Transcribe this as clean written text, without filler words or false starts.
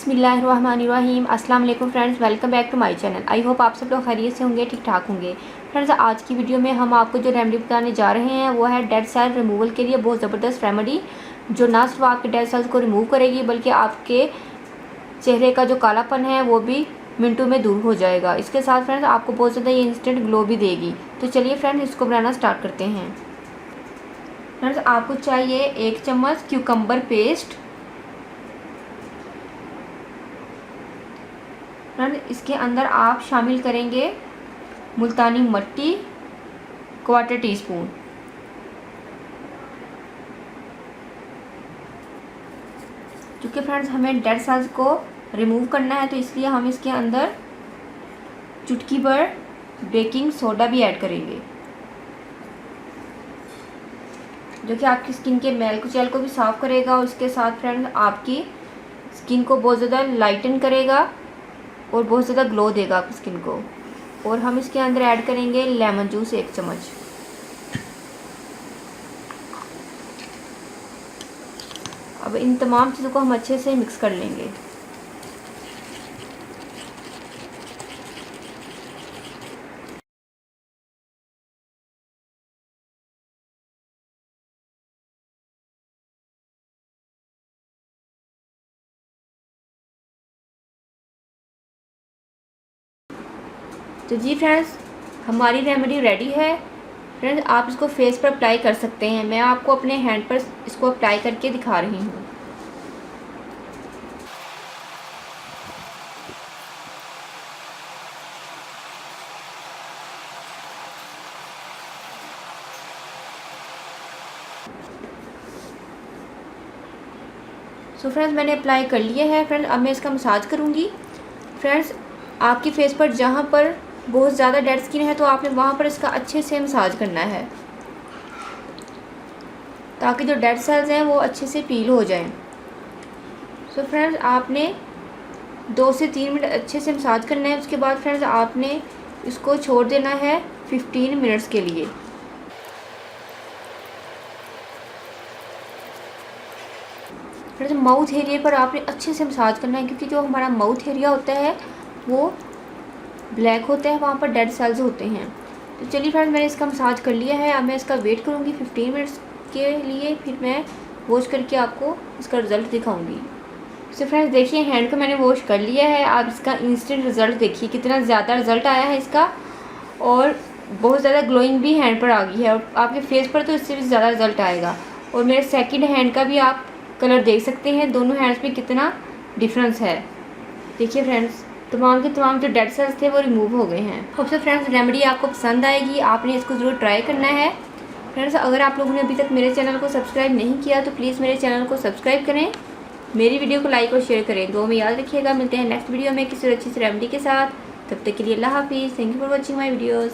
बिस्मिल्लाहिर्रहमानिर्रहीम। अस्सलाम वालेकुम friends, welcome back to my channel. I hope आप सब लोग खैरियत से होंगे, ठीक ठाक होंगे। फ्रेंड्स, आज की वीडियो में हम आपको जो रेमेडी बताने जा रहे हैं वो है डेड सेल रिमूवल के लिए बहुत ज़बरदस्त रेमेडी, जो ना सिर्फ आपके डेड सेल्स को रिमूव करेगी बल्कि आपके चेहरे का जो कालापन है वो भी मिनटों में दूर हो जाएगा। इसके साथ फ्रेंड्स आपको बहुत ज़्यादा ये इंस्टेंट ग्लो भी देगी। तो चलिए फ्रेंड्स इसको बनाना स्टार्ट करते हैं। फ्रेंड्स, आपको चाहिए 1 चम्मच क्यूकम्बर पेस्ट। फ्रेंड्स, इसके अंदर आप शामिल करेंगे मुल्तानी मट्टी 1/4 टीस्पून। क्योंकि फ्रेंड्स हमें डेड सेल्स को रिमूव करना है तो इसलिए हम इसके अंदर चुटकी भर बेकिंग सोडा भी ऐड करेंगे, जो कि आपकी स्किन के मैल कुचैल को भी साफ़ करेगा और इसके साथ फ्रेंड्स आपकी स्किन को बहुत ज़्यादा लाइटन करेगा और बहुत ज़्यादा ग्लो देगा आपकी स्किन को। और हम इसके अंदर ऐड करेंगे लेमन जूस 1 चम्मच। अब इन तमाम चीज़ों को हम अच्छे से मिक्स कर लेंगे। तो जी फ्रेंड्स, हमारी रेमेडी रेडी है। फ्रेंड्स, आप इसको फेस पर अप्लाई कर सकते हैं। मैं आपको अपने हैंड पर इसको अप्लाई करके दिखा रही हूँ। सो फ्रेंड्स, मैंने अप्लाई कर लिया है। फ्रेंड्स, अब मैं इसका मसाज करूँगी। फ्रेंड्स, आपकी फेस पर जहाँ पर बहुत ज़्यादा डेड स्किन है तो आपने वहाँ पर इसका अच्छे से मसाज करना है, ताकि जो डेड सेल्स हैं वो अच्छे से पील हो जाएं। सो फ्रेंड्स, आपने 2 से 3 मिनट अच्छे से मसाज करना है। उसके बाद फ्रेंड्स आपने इसको छोड़ देना है 15 मिनट्स के लिए। फ्रेंड्स, माउथ एरिया पर आपने अच्छे से मसाज करना है, क्योंकि जो हमारा माउथ एरिया होता है वो ब्लैक होता है, वहाँ पर डेड सेल्स होते हैं। तो चलिए फ्रेंड्स, मैंने इसका मसाज कर लिया है। अब मैं इसका वेट करूँगी 15 मिनट्स के लिए, फिर मैं वॉश करके आपको इसका रिज़ल्ट दिखाऊंगी। तो फ्रेंड्स देखिए, हैंड को मैंने वॉश कर लिया है। आप इसका इंस्टेंट रिज़ल्ट देखिए, कितना ज़्यादा रिज़ल्ट आया है इसका, और बहुत ज़्यादा ग्लोइंग भी हैंड पर आ गई है। और आपके फेस पर तो इससे भी ज़्यादा रिज़ल्ट आएगा। और मेरे सेकंड हैंड का भी आप कलर देख सकते हैं, दोनों हैंड्स में कितना डिफरेंस है। देखिए फ्रेंड्स, तमाम के तमाम जो डेड सेल्स थे वो रिमूव हो गए हैं। होप सो फ्रेंड्स रेमेडी आपको पसंद आएगी, आपने इसको ज़रूर ट्राई करना है। फ्रेंड्स, अगर आप लोगों ने अभी तक मेरे चैनल को सब्सक्राइब नहीं किया तो प्लीज़ मेरे चैनल को सब्सक्राइब करें, मेरी वीडियो को लाइक और शेयर करें। दुआ में याद रखिएगा। मिलते हैं नेक्स्ट वीडियो में किसी अच्छी सी रेमेडी के साथ। तब तक के लिए अल्लाह हाफिज़। Thank you for watching my videos.